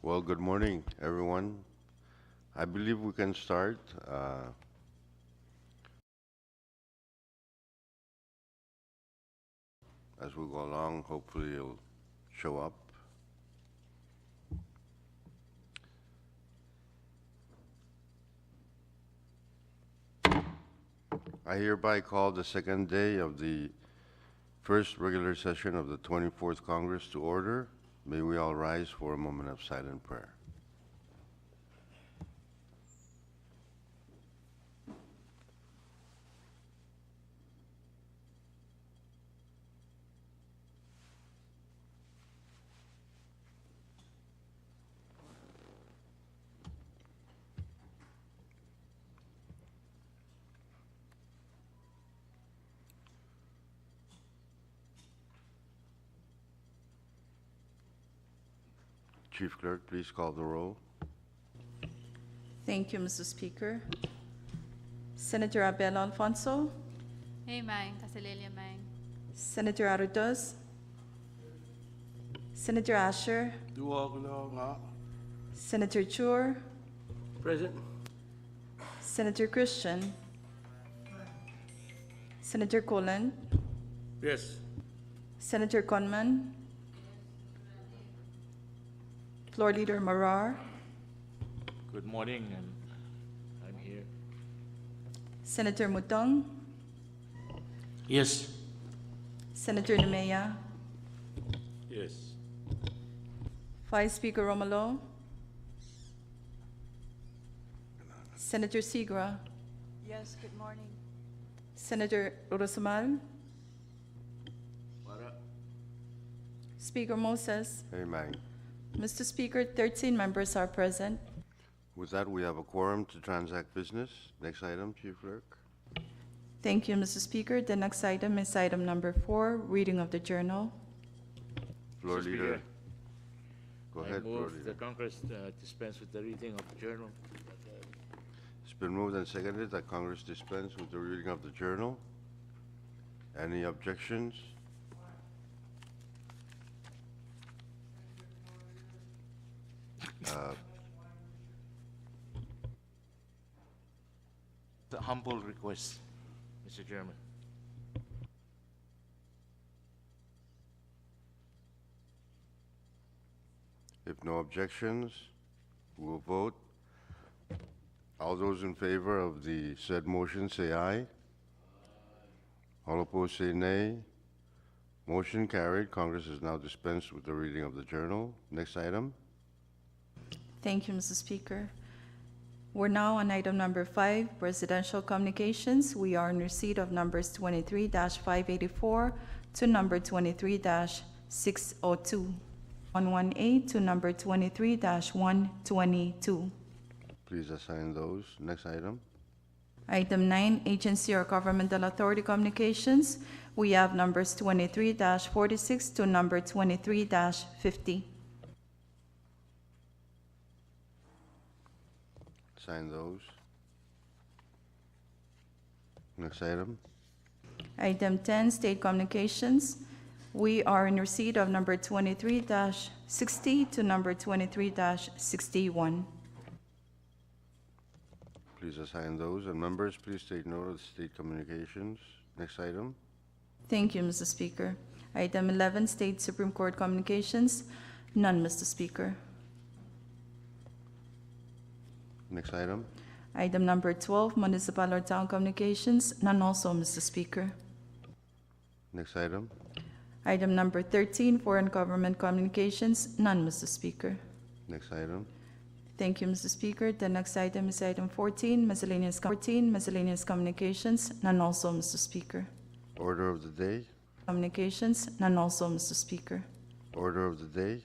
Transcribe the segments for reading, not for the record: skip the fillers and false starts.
Well, good morning, everyone. I believe we can start. As we go along, hopefully you'll show up. I hereby call the second day of the first regular session of the 24th Congress to order. May we all rise for a moment of silent prayer. Chief Clerk, please call the roll. Thank you, Mr. Speaker. Senator Abel Alfonso, Amen. Kasalilia Mang. Senator Aruduz, Senator Asher, Senator Chur, Present. Senator Christian, Senator Colon, Yes. Senator Conman, Floor Leader Marar, Good morning, and I'm here. Senator Mutong, Yes. Senator Nemea, Yes. Vice Speaker Romalo, Senator Sigra, Yes, good morning. Senator Rosamal, Speaker Moses. Amen. Mr. Speaker, 13 members are present. With that, we have a quorum to transact business. Next item, Chief Clerk. Thank you, Mr. Speaker. The next item is item number 4, reading of the journal. Floor Mr. Leader. Speaker, Go I ahead, Floor move the Leader. Congress dispense with the reading of the journal. It's been moved and seconded that Congress dispense with the reading of the journal. Any objections? The humble request, Mr. Chairman. If no objections, we'll vote. All those in favor of the said motion say aye. All opposed say nay. Motion carried. Congress is now dispensed with the reading of the journal. Next item. Thank you, Mr. Speaker. We're now on item number 5, presidential communications. We are in receipt of numbers 23-584 to number 23-602, 118 to number 23-122. Please assign those. Next item. Item 9, agency or governmental authority communications. We have numbers 23-46 to number 23-50. Assign those. Next item. Item 10, state communications. We are in receipt of number 23-60 to number 23-61. Please assign those. And members, please take note of the state communications. Next item. Thank you, Mr. Speaker. Item 11, state Supreme Court communications. None, Mr. Speaker. Next item. Item number 12, municipal or town communications. None also, Mr. Speaker. Next item. Item number 13, foreign government communications. None, Mr. Speaker. Next item. Thank you, Mr. Speaker. The next item is item 14, miscellaneous communications. None also, Mr. Speaker. Order of the day. Communications. None also, Mr. Speaker. Order of the day.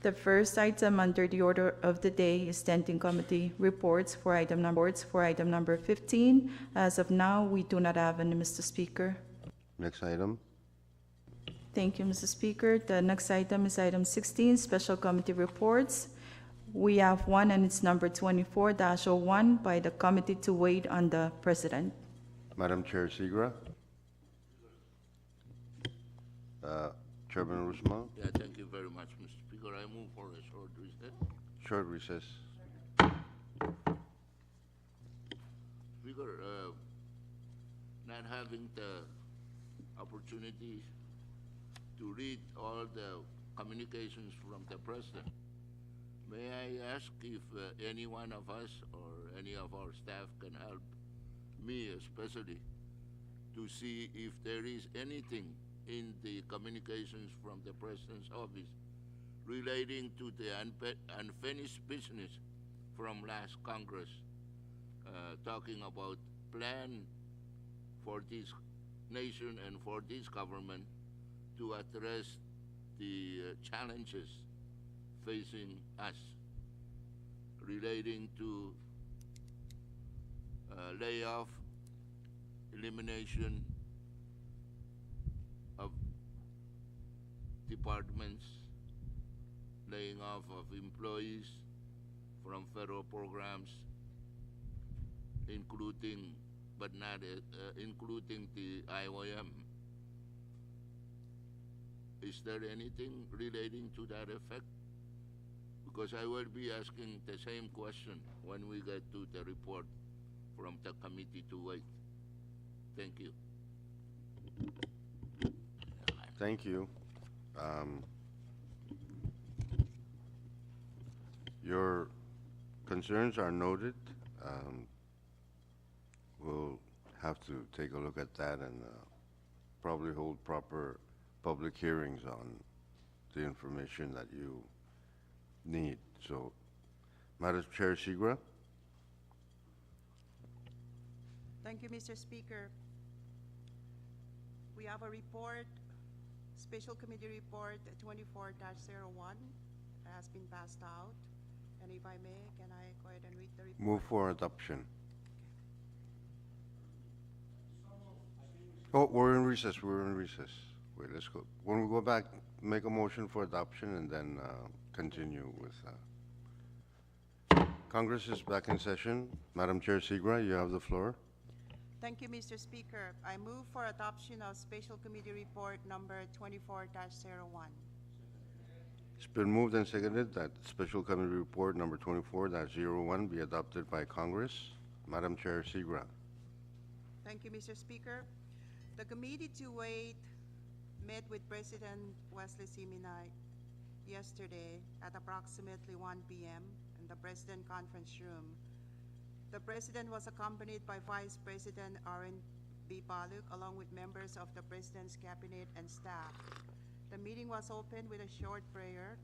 The first item under the order of the day is standing committee reports for item number 15. As of now, we do not have any, Mr. Speaker. Next item. Thank you, Mr. Speaker. The next item is item 16, special committee reports. We have one, and it's number 24-01 by the Committee to Wait on the President. Madam Chair Sigra. Chairman Rusma. Yeah, thank you very much, Mr. Speaker. Speaker, I move for a short recess. Short recess. Speaker, not having the opportunity to read all the communications from the President, may I ask if any one of us or any of our staff can help me especially to see if there is anything in the communications from the President's office relating to the unfinished business from last Congress, talking about plan for this nation and for this government to address the challenges facing us relating to layoff, elimination of departments, laying off of employees from federal programs, including but not including the IOM. Is there anything relating to that effect? Because I will be asking the same question when we get to the report from the committee to wait. Thank you. Thank you. Your concerns are noted. We'll have to take a look at that and probably hold proper public hearings on the information that you need. So, Madam Chair Sigra? Thank you, Mr. Speaker. We have a report, Special Committee Report 24-01 has been passed out. And if I may, can I go ahead and read the report? Move for adoption. Oh, we're in recess. Wait, let's go. When we go back, make a motion for adoption and then continue with. Congress is back in session. Madam Chair Sigra, you have the floor. Thank you, Mr. Speaker. I move for adoption of Special Committee Report number 24-01. It's been moved and seconded that Special Committee Report number 24-01 be adopted by Congress. Madam Chair Sigra. Thank you, Mr. Speaker. The Committee to Wait met with President Wesley Siminay yesterday at approximately 1 p.m. in the President Conference Room. The President was accompanied by Vice President Aaron B. Baluk, along with members of the President's Cabinet and staff. The meeting was opened with a short prayer.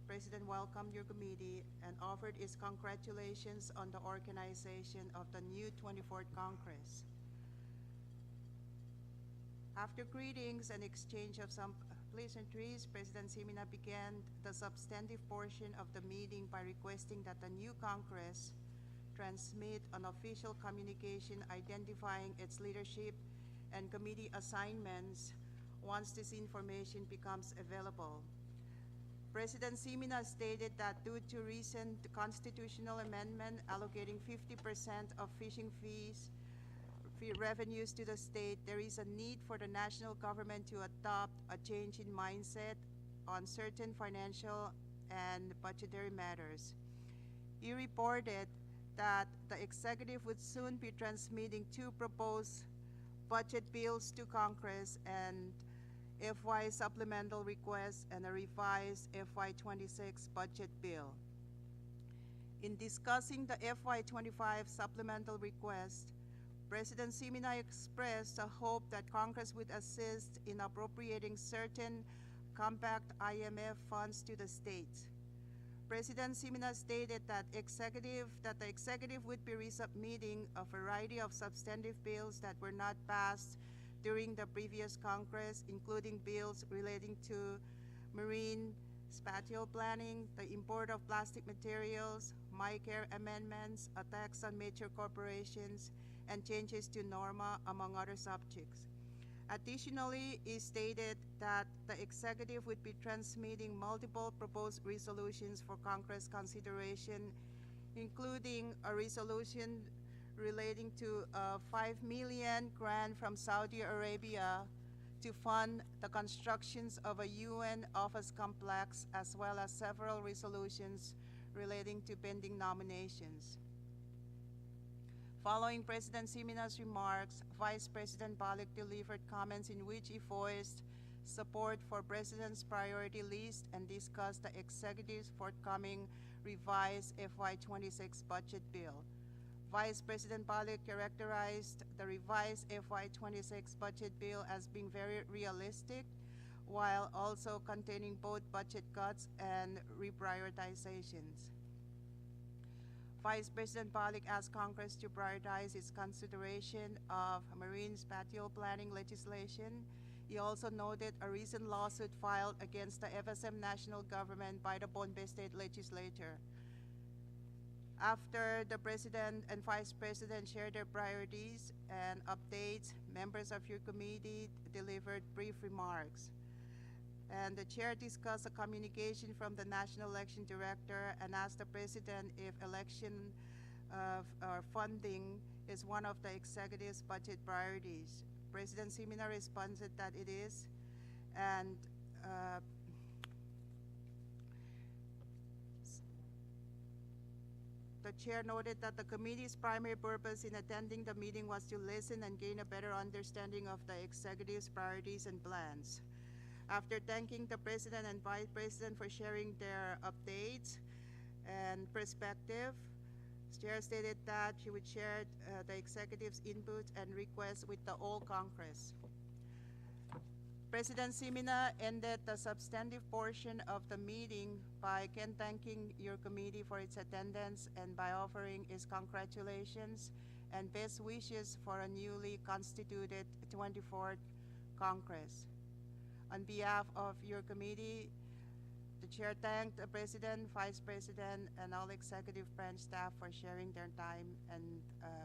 President welcomed your committee and offered his congratulations on the organization of the new 24th Congress. After greetings and exchange of some pleasantries, President Siminay began the substantive portion of the meeting by requesting that the new Congress transmit an official communication identifying its leadership and committee assignments once this information becomes available. President Siminay stated that due to recent constitutional amendment allocating 50% of fishing fee revenues to the state, there is a need for the national government to adopt a change in mindset on certain financial and budgetary matters. He reported that the executive would soon be transmitting 2 proposed budget bills to Congress and FY supplemental requests and a revised FY26 budget bill. In discussing the FY25 supplemental request, President Siminay expressed a hope that Congress would assist in appropriating certain compact IMF funds to the states. President Siminay stated that the executive would be resubmitting a variety of substantive bills that were not passed during the previous Congress, including bills relating to marine spatial planning, the import of plastic materials, MyCare amendments, a tax on major corporations, and changes to NORMA, among other subjects. Additionally, he stated that the executive would be transmitting multiple proposed resolutions for Congress consideration, including a resolution relating to a $5 million grant from Saudi Arabia to fund the constructions of a UN office complex as well as several resolutions relating to pending nominations. Following President Simina's remarks, Vice President Balik delivered comments in which he voiced support for President's priority list and discussed the executive's forthcoming revised FY26 budget bill. Vice President Balik characterized the revised FY26 budget bill as being very realistic, while also containing both budget cuts and reprioritizations. Vice President Balik asked Congress to prioritize its consideration of marine spatial planning legislation. He also noted a recent lawsuit filed against the FSM national government by the Bombay State Legislature. After the President and Vice President shared their priorities and updates, members of your committee delivered brief remarks. And the chair discussed a communication from the National Election Director and asked the President if election funding is one of the executive's budget priorities. President Simina responded that it is, and the chair noted that the committee's primary purpose in attending the meeting was to listen and gain a better understanding of the executive's priorities and plans. After thanking the President and Vice President for sharing their updates and perspective, the chair stated that she would share the executive's input and requests with the whole Congress. President Simina ended the substantive portion of the meeting by again thanking your committee for its attendance and by offering his congratulations and best wishes for a newly constituted 24th Congress. On behalf of your committee, the chair thanked the President, Vice President, and all executive branch staff for sharing their time and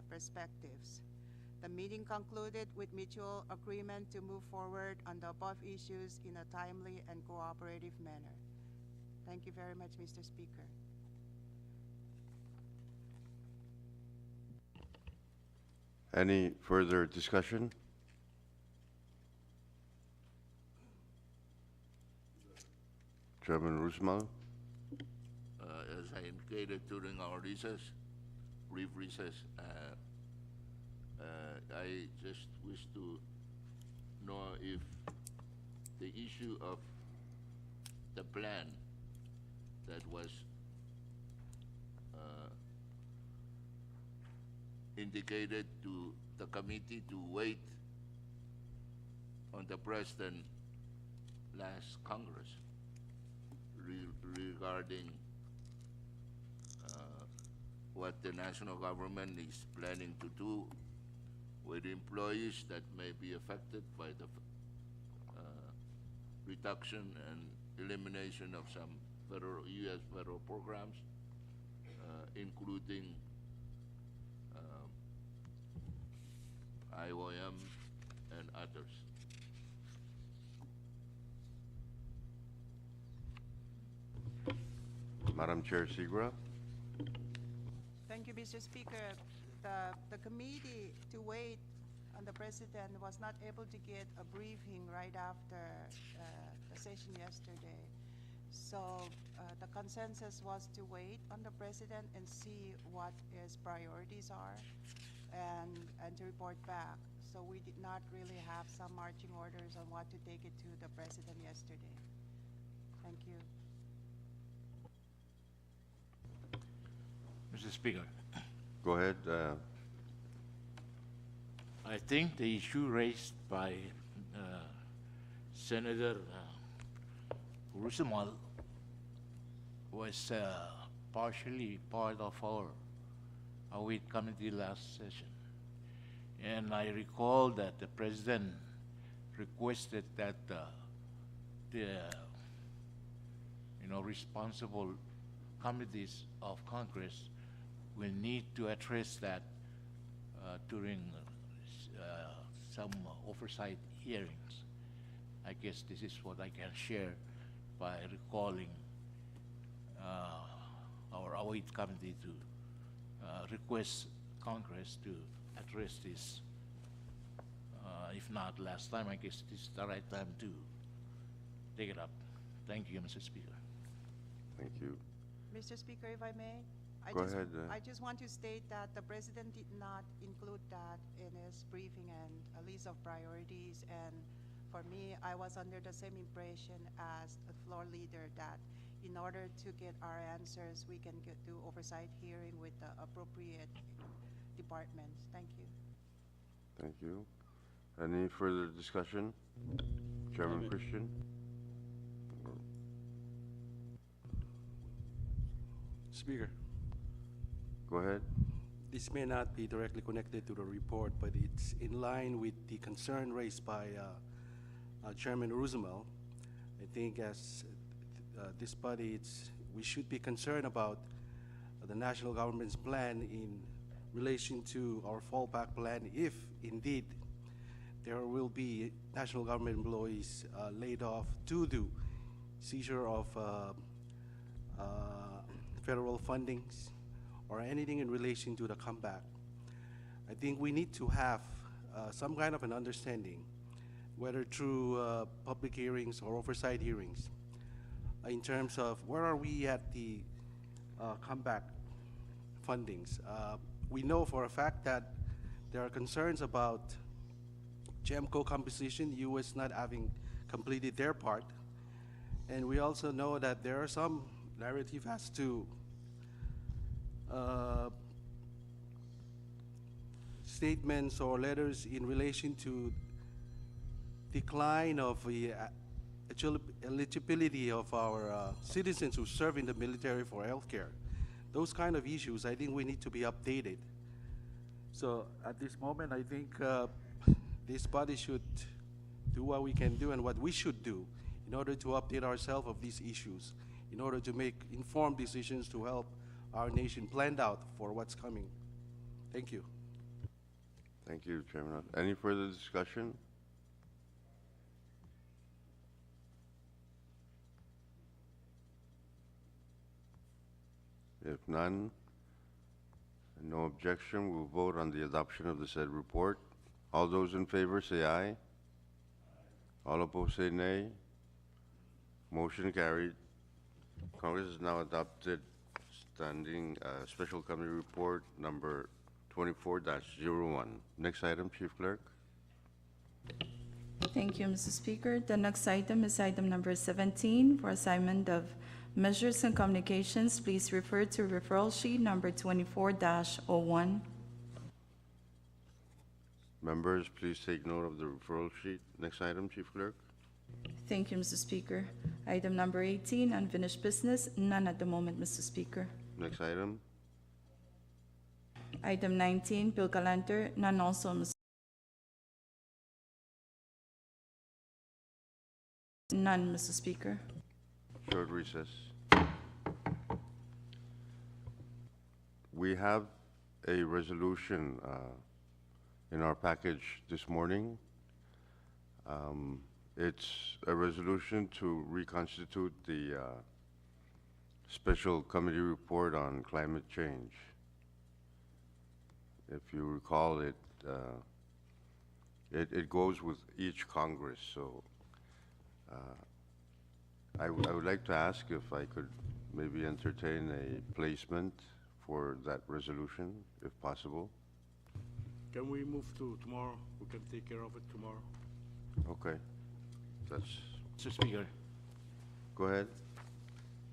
perspectives. The meeting concluded with mutual agreement to move forward on the above issues in a timely and cooperative manner. Thank you very much, Mr. Speaker. Any further discussion? Chairman Rusmal? As I indicated during our brief recess, I just wish to know if the issue of the plan that was indicated to the committee to wait on the President last Congress regarding what the national government is planning to do with employees that may be affected by the reduction and elimination of some U.S. federal programs, including IOM and others. Madam Chair Sigura? Thank you, Mr. Speaker. The committee to wait on the President was not able to get a briefing right after the session yesterday. So the consensus was to wait on the President and see what his priorities are and to report back. So we did not really have some marching orders on what to take it to the President yesterday. Thank you. Mr. Speaker, Go ahead. I think the issue raised by Senator Rusumal was partially part of our WIT committee last session. And I recall that the President requested that the responsible committees of Congress will need to address that during some oversight hearings. I guess this is what I can share by recalling our WIT committee to request Congress to address this if If not last time, I guess this is the right time to take it up. Thank you, Mr. Speaker. Thank you. Mr. Speaker, if I may? Go ahead, I just want to state that the president did not include that in his briefing and a list of priorities. And for me, I was under the same impression as the floor leader that in order to get our answers, we can do oversight hearing with the appropriate departments. Thank you. Thank you. Any further discussion? Chairman Christian? Speaker, Go ahead. this may not be directly connected to the report, but it's in line with the concern raised by Chairman Roosevelt. I think as this body, we should be concerned about the national government's plan in relation to our fallback plan if indeed there will be national government employees laid off due to seizure of federal fundings or anything in relation to the comeback. I think we need to have some kind of an understanding, whether through public hearings or oversight hearings, in terms of where are we at the comeback fundings. We know for a fact that there are concerns about GEMCO composition, U.S. not having completed their part, and we also know that there are some narrative as to statements or letters in relation to decline of the eligibility of our citizens who serve in the military for healthcare. Those kind of issues, I think we need to be updated. So at this moment, I think this body should do what we can do and what we should do in order to update ourselves of these issues, in order to make informed decisions to help our nation planned out for what's coming. Thank you. Thank you, Chairman. Any further discussion? If none, and no objection, we'll vote on the adoption of the said report. All those in favor say aye. All opposed say nay. Motion carried. Congress has now adopted standing special committee report number 24-01. Next item, Chief Clerk. Thank you, Mr. Speaker. The next item is item number 17 for assignment of measures and communications. Please refer to referral sheet number 24-01. Members, please take note of the referral sheet. Next item, Chief Clerk. Thank you, Mr. Speaker. Item number 18, unfinished business. None at the moment, Mr. Speaker. Next item. Item 19, Bill Galanter. None also, Mr. None, Mr. Speaker. Short recess. We have a resolution in our package this morning. It's a resolution to reconstitute the Special Committee Report on Climate Change. If you recall, it goes with each Congress, so I would like to ask if I could maybe entertain a placement for that resolution, if possible. Can we move to tomorrow? We can take care of it tomorrow. Okay. That's, Mr. Speaker, go ahead.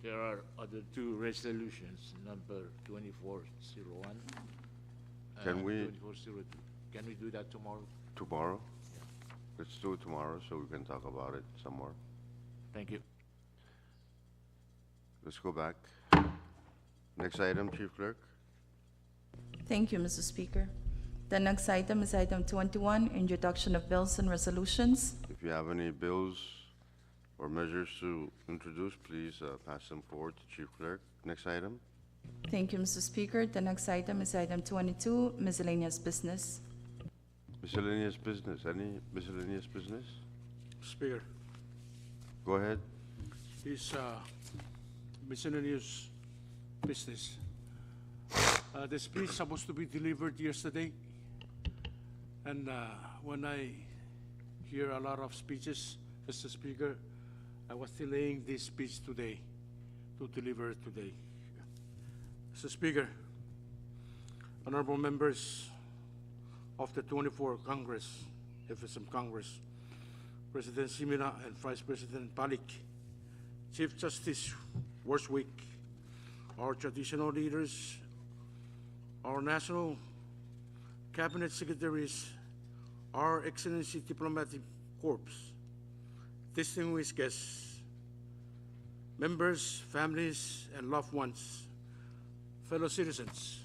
there are other two resolutions, number 2401 Can and we- 2402. Can we do that tomorrow? Tomorrow? Let's do it tomorrow so we can talk about it some more. Thank you. Let's go back. Next item, Chief Clerk. Thank you, Mr. Speaker. The next item is item 21, introduction of bills and resolutions. If you have any bills or measures to introduce, please pass them forward to Chief Clerk. Next item. Thank you, Mr. Speaker. The next item is item 22, miscellaneous business. Miscellaneous business. Any miscellaneous business? Speaker, Go ahead. this miscellaneous business. The speech supposed to be delivered yesterday, and when I hear a lot of speeches, Mr. Speaker. I was delaying this speech today, to deliver it today. Mr. Speaker, honorable members of the 24th Congress, FSM Congress, President Simina and Vice President Palik, Chief Justice Worswick, our traditional leaders, our national cabinet secretaries, our Excellency Diplomatic Corps, distinguished guests, members, families, and loved ones, fellow citizens.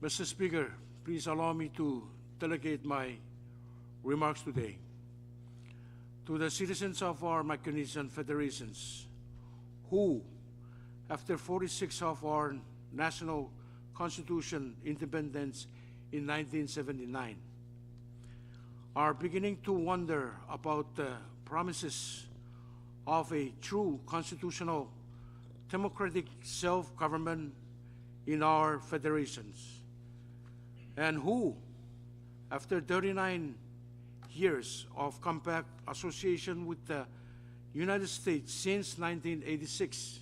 Mr. Speaker, please allow me to delegate my remarks today to the citizens of our Micronesian federations who, after 46 of our national constitution independence in 1979, are beginning to wonder about the promises of a true constitutional democratic self-government in our federations, and who, after 39 years of compact association with the United States since 1986,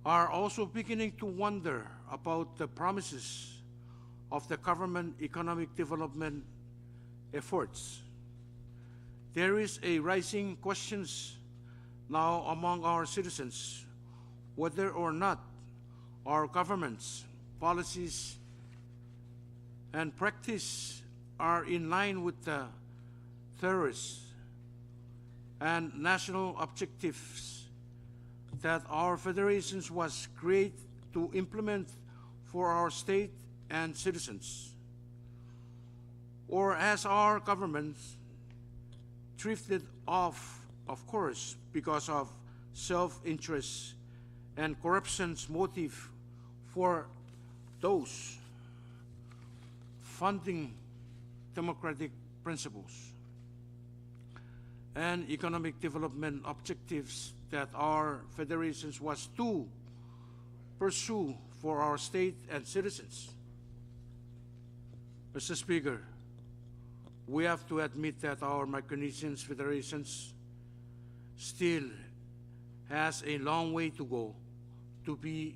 are also beginning to wonder about the promises of the government economic development efforts. There is a rising questions now among our citizens whether or not our government's policies and practice are in line with the terrorists and national objectives that our federations was created to implement for our state and citizens. Or has our government drifted off, of course, because of self-interest and corruption's motive for those funding democratic principles and economic development objectives that our federations was to pursue for our state and citizens. Mr. Speaker, we have to admit that our Micronesian federations still has a long way to go to be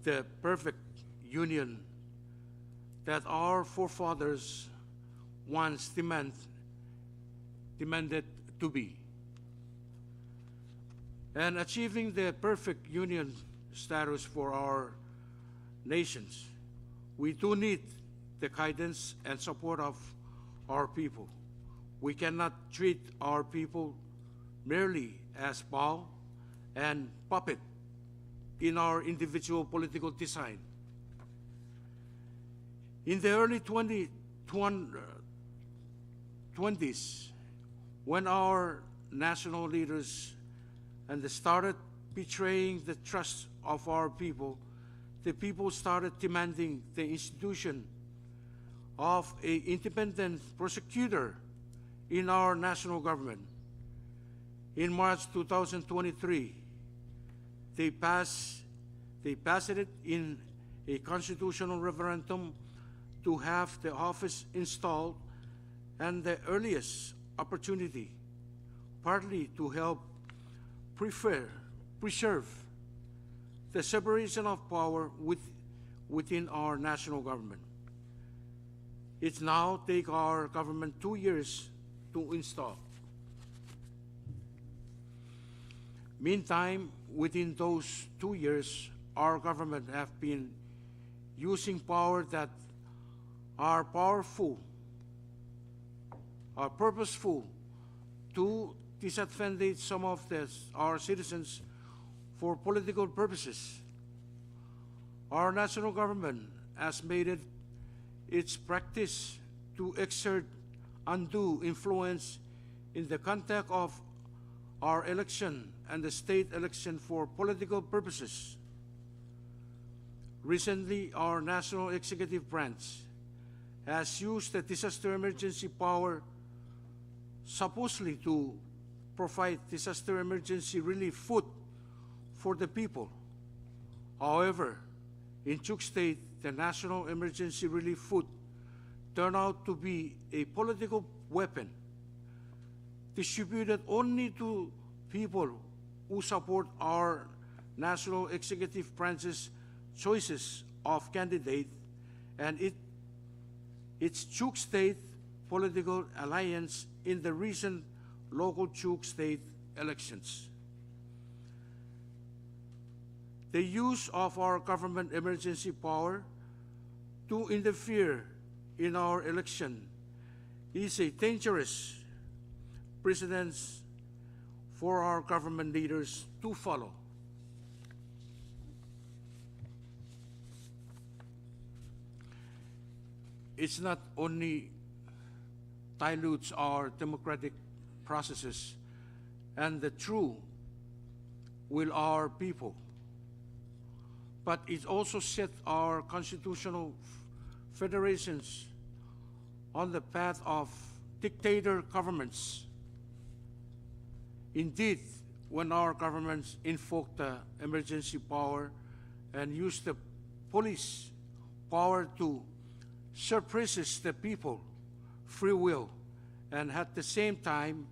the perfect union that our forefathers once demanded to be. And achieving the perfect union status for our nations, we do need the guidance and support of our people. We cannot treat our people merely as pawn and puppet in our individual political design. In the early 20s, when our national leaders and they started betraying the trust of our people, the people started demanding the institution of an independent prosecutor in our national government. In March 2023, they passed it in a constitutional referendum to have the office installed and the earliest opportunity, partly to help preserve the separation of power within our national government. It's now take our government 2 years to install. Meantime, within those 2 years, our government have been using power that are purposeful to disadvantage some of our citizens for political purposes. Our national government has made it its practice to exert undue influence in the conduct of our election and the state election for political purposes. Recently, our national executive branch has used the disaster emergency power supposedly to provide disaster emergency relief food for the people. However, in Chuuk State, the national emergency relief food turn out to be a political weapon distributed only to people who support our national executive branch's choices of candidate and its Chuk State political alliance in the recent local Chuk State elections. The use of our government emergency power to interfere in our election is a dangerous precedent for our government leaders to follow. It's not only dilutes our democratic processes and the true will our people, but it also set our constitutional federations on the path of dictator governments. Indeed, when our governments invoke the emergency power and use the police power to suppresses the people free will and at the same time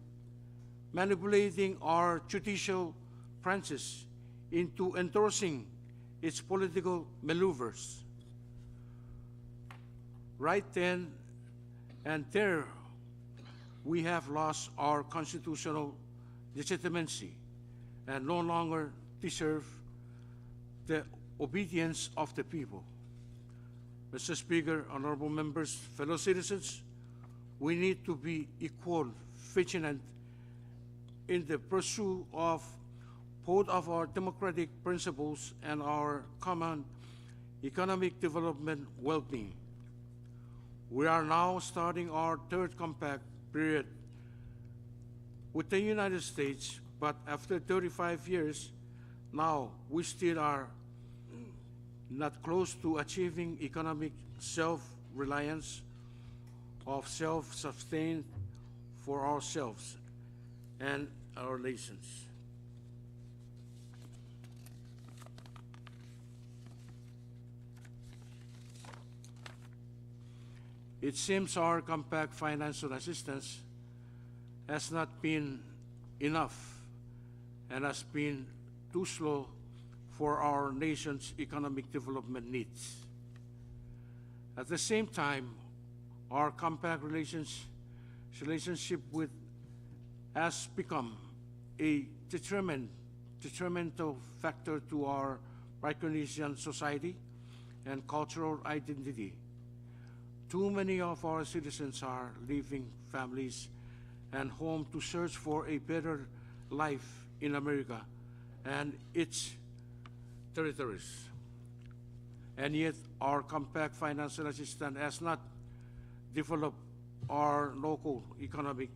manipulating our judicial branches into endorsing its political maneuvers. Right then and there, we have lost our constitutional legitimacy and no longer deserve the obedience of the people. Mr. Speaker, honorable members, fellow citizens, we need to be equal, vigilant in the pursuit of both of our democratic principles and our common economic development well-being. We are now starting our third compact period with the United States, but after 35 years, now we still are not close to achieving economic self-reliance of self-sustained for ourselves and our nations. It seems our compact financial assistance has not been enough and has been too slow for our nation's economic development needs. At the same time, our compact relationship with has become a detrimental factor to our Micronesian society and cultural identity. Too many of our citizens are leaving families and home to search for a better life in America and its territories. And yet, our compact financial assistance has not developed our local economy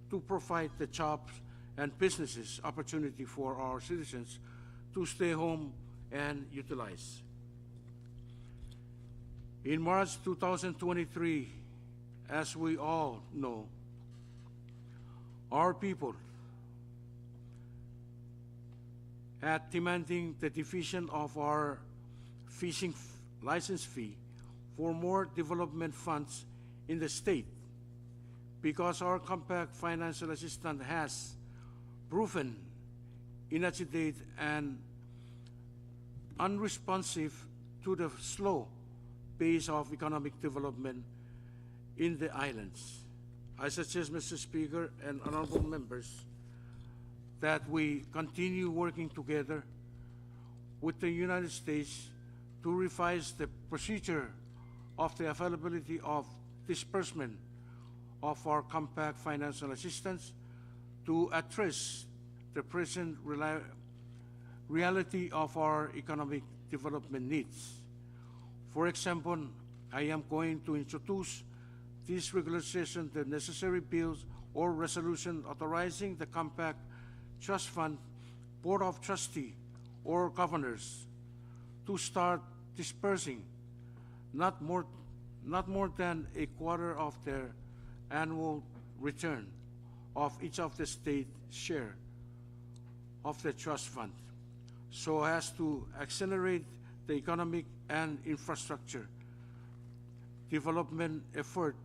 to provide the jobs and businesses opportunity for our citizens to stay home and utilize. In March 2023, as we all know, our people at demanding the division of our fishing license fee for more development funds in the state, because our compact financial assistance has proven inadequate and unresponsive to the slow pace of economic development in the islands. I suggest, Mr. Speaker and honorable members, that we continue working together with the United States to revise the procedure of the availability of disbursement of our compact financial assistance to address the present reality of our economic development needs. For example, I am going to introduce this regular session the necessary bills or resolution authorizing the compact trust fund board of trustee or governors to start dispersing not more than a quarter of their annual return of each of the state share of the trust fund, so as to accelerate the economic and infrastructure development effort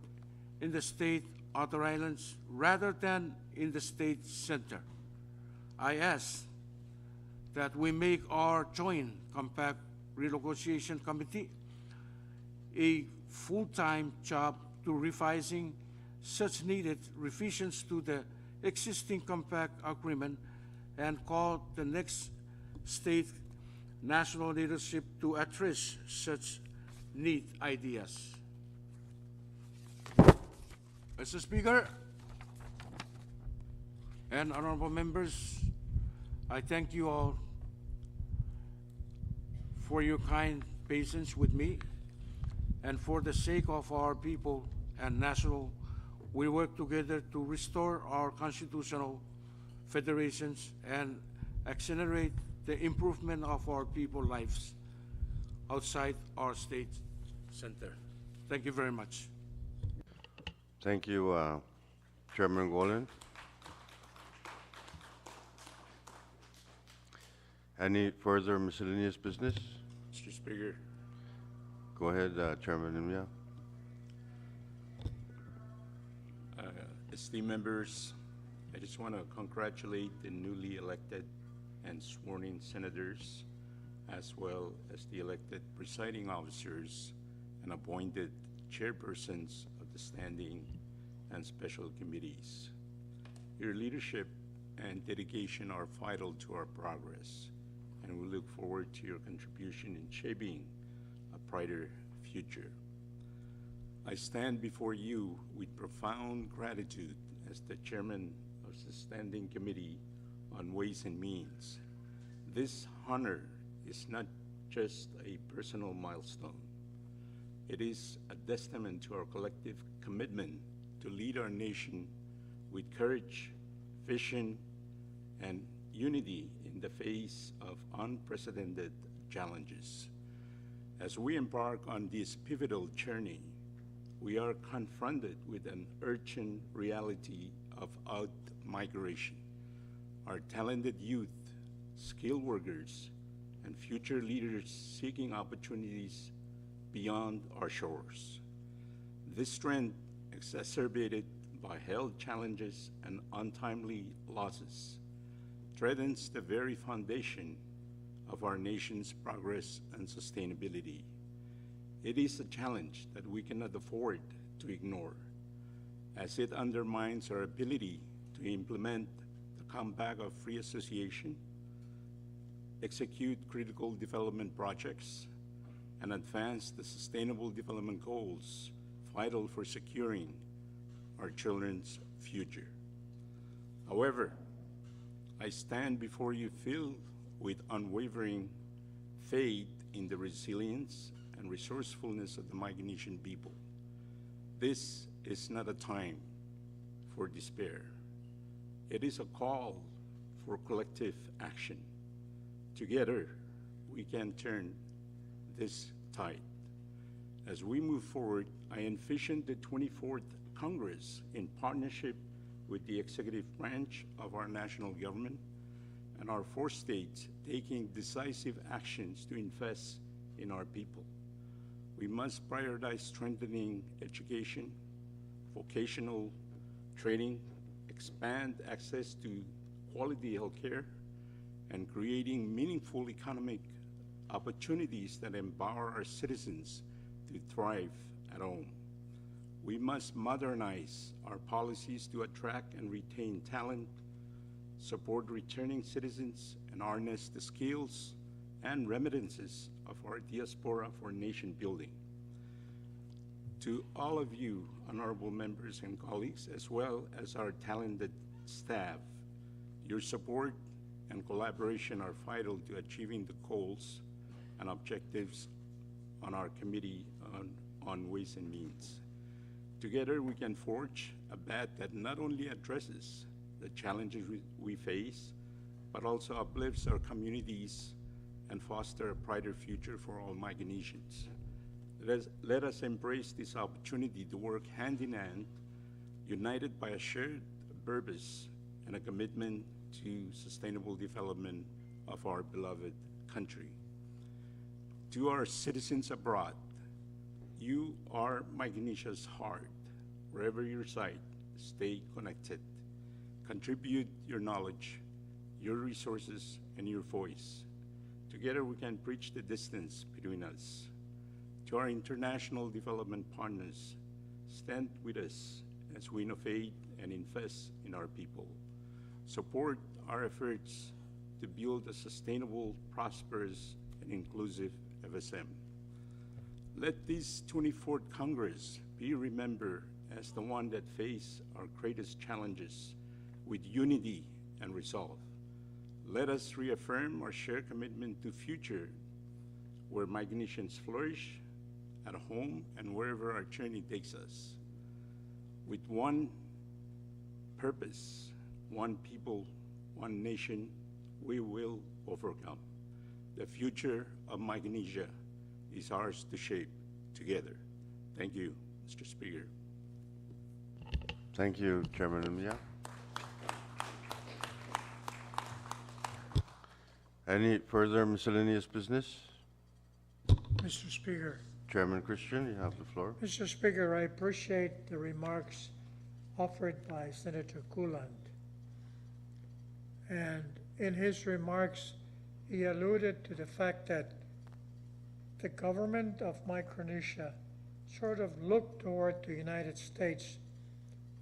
in the state outer islands rather than in the state center. I ask that we make our joint compact renegotiation committee a full-time job to revising such needed revisions to the existing compact agreement and call the next state national leadership to address such neat ideas. Mr. Speaker and honorable members, I thank you all for your kind patience with me, and for the sake of our people and national, we work together to restore our constitutional federations and accelerate the improvement of our people's lives outside our state center. Thank you very much. Thank you, Chairman Golan. Any further miscellaneous business? Mr. Speaker, Go ahead, Chairman Imya. esteemed members, I just want to congratulate the newly elected and sworn-in senators, as well as the elected presiding officers and appointed chairpersons of the standing and special committees. Your leadership and dedication are vital to our progress, and we look forward to your contribution in shaping a brighter future. I stand before you with profound gratitude as the chairman of the Standing Committee on Ways and Means. This honor is not just a personal milestone. It is a testament to our collective commitment to lead our nation with courage, vision, and unity in the face of unprecedented challenges. As we embark on this pivotal journey, we are confronted with an urgent reality of out-migration. Our talented youth, skilled workers, and future leaders seeking opportunities beyond our shores. This trend, exacerbated by health challenges and untimely losses, threatens the very foundation of our nation's progress and sustainability. It is a challenge that we cannot afford to ignore, as it undermines our ability to implement the Compact of Free Association, execute critical development projects, and advance the Sustainable Development Goals vital for securing our children's future. However, I stand before you filled with unwavering faith in the resilience and resourcefulness of the Micronesian people. This is not a time for despair. It is a call for collective action. Together, we can turn this tide. As we move forward, I envision the 24th Congress, in partnership with the executive branch of our national government and our 4 states, taking decisive actions to invest in our people. We must prioritize strengthening education, vocational training, expand access to quality healthcare, and creating meaningful economic opportunities that empower our citizens to thrive at home. We must modernize our policies to attract and retain talent, support returning citizens, and harness the skills and remittances of our diaspora for nation building. To all of you, honorable members and colleagues, as well as our talented staff, your support and collaboration are vital to achieving the goals and objectives on our Committee on Ways and Means. Together, we can forge a path that not only addresses the challenges we face, but also uplifts our communities and foster a brighter future for all Micronesians. Let us embrace this opportunity to work hand in hand, united by a shared purpose and a commitment to sustainable development of our beloved country. To our citizens abroad, You are Micronesia's heart. Wherever you reside, stay connected. Contribute your knowledge, your resources, and your voice. Together we can bridge the distance between us. To our international development partners, stand with us as we innovate and invest in our people. Support our efforts to build a sustainable, prosperous, and inclusive FSM. Let this 24th Congress be remembered as the one that faced our greatest challenges with unity and resolve. Let us reaffirm our shared commitment to future where Micronesians flourish at home and wherever our journey takes us. With one purpose, one people, one nation, we will overcome. The future of Micronesia is ours to shape together. Thank you, Mr. Speaker. Thank you, Chairman Umya. Any further miscellaneous business? Mr. Speaker. Chairman Christian, you have the floor. Mr. Speaker, I appreciate the remarks offered by Senator Kuland. And in his remarks, he alluded to the fact that the government of Micronesia sort of looked toward the United States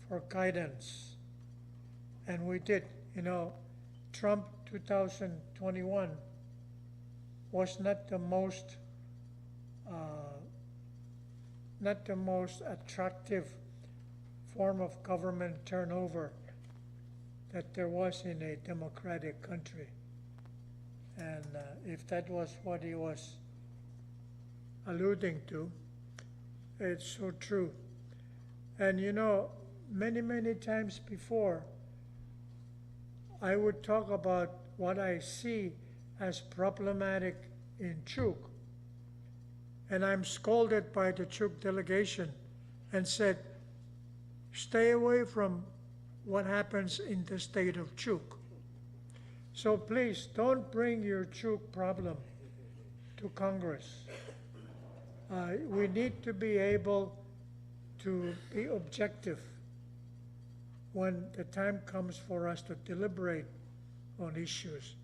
for guidance. And we did. You know, Trump 2021 was not the most attractive form of government turnover that there was in a democratic country. And if that was what he was alluding to, it's so true. And you know, many, many times before, I would talk about what I see as problematic in Chuk. And I'm scolded by the Chuk delegation and said, stay away from what happens in the state of Chuk. So please don't bring your Chuk problem to Congress. We need to be able to be objective when the time comes for us to deliberate on issues.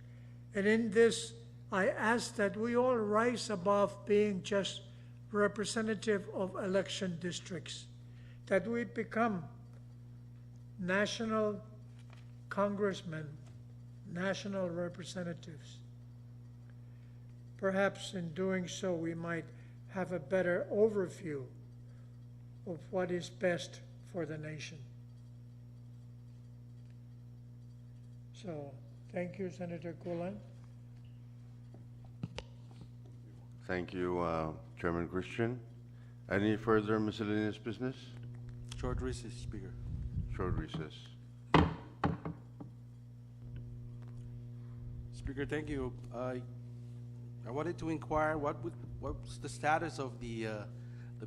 And in this, I ask that we all rise above being just representative of election districts, that we become national congressmen, national representatives. Perhaps in doing so, we might have a better overview of what is best for the nation. So, thank you, Senator Kulan. Thank you, Chairman Christian. Any further miscellaneous business? Short recess, Speaker. Short recess. Speaker, thank you. I wanted to inquire what's the status of the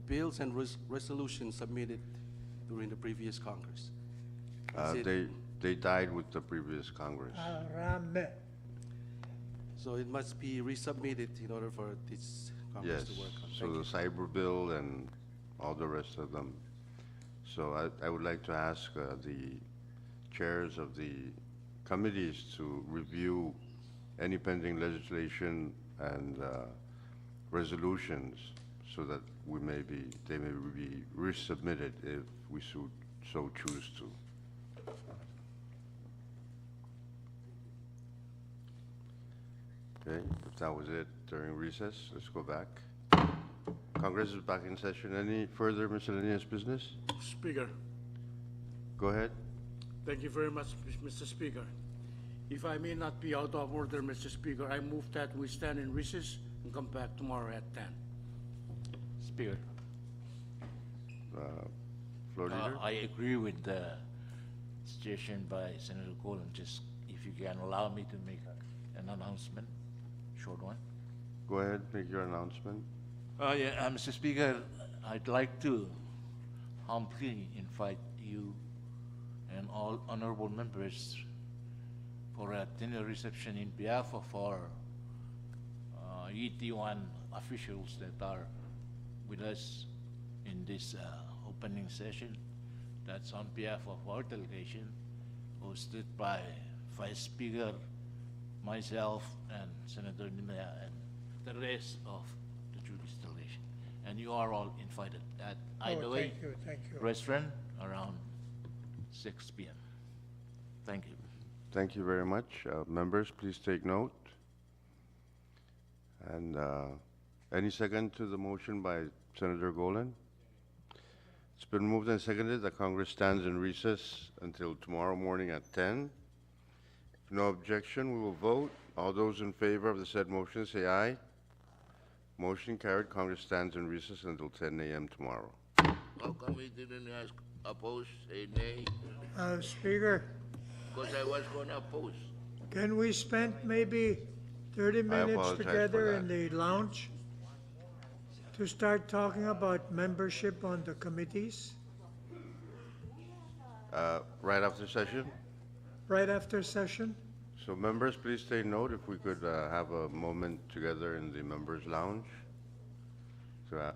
bills and resolutions submitted during the previous Congress. Is it- They died with the previous Congress. Arame. So it must be resubmitted in order for this Congress Yes, to work on. so Thank the you. cyber bill and all the rest of them. So I would like to ask the chairs of the committees to review any pending legislation and resolutions so that they may be resubmitted if we so choose to. Okay, if that was it during recess, let's go back. Congress is back in session. Any further miscellaneous business? Speaker, Go ahead. thank you very much, Mr. Speaker. If I may not be out of order, Mr. Speaker, I move that we stand in recess and come back tomorrow at 10. Speaker, Floor leader? I agree with the suggestion by Senator Colon. Just if you can allow me to make an announcement, short one. Go ahead, make your announcement. Mr. Speaker, I'd like to humbly invite you and all honorable members for a dinner reception in behalf of our ET1 officials that are with us in this opening session. That's on behalf of our delegation, hosted by Vice Speaker, myself, and Senator Nimaya, and the rest of the Juris delegation. And you are all invited at Hideaway Thank you. Restaurant around 6 p.m. Thank you. Thank you very much. Members, please take note. And any second to the motion by Senator Golan? It's been moved and seconded that Congress stands in recess until tomorrow morning at 10. If no objection, we will vote. All those in favor of the said motion say aye. Motion carried. Congress stands in recess until 10 a.m. tomorrow. How come we didn't ask oppose, say nay? Speaker, Because I was gonna oppose. can we spend maybe 30 minutes apologize for together that. in the lounge to start talking about membership on the committees Right after session? right after session? So members, please take note if we could have a moment together in the members' lounge to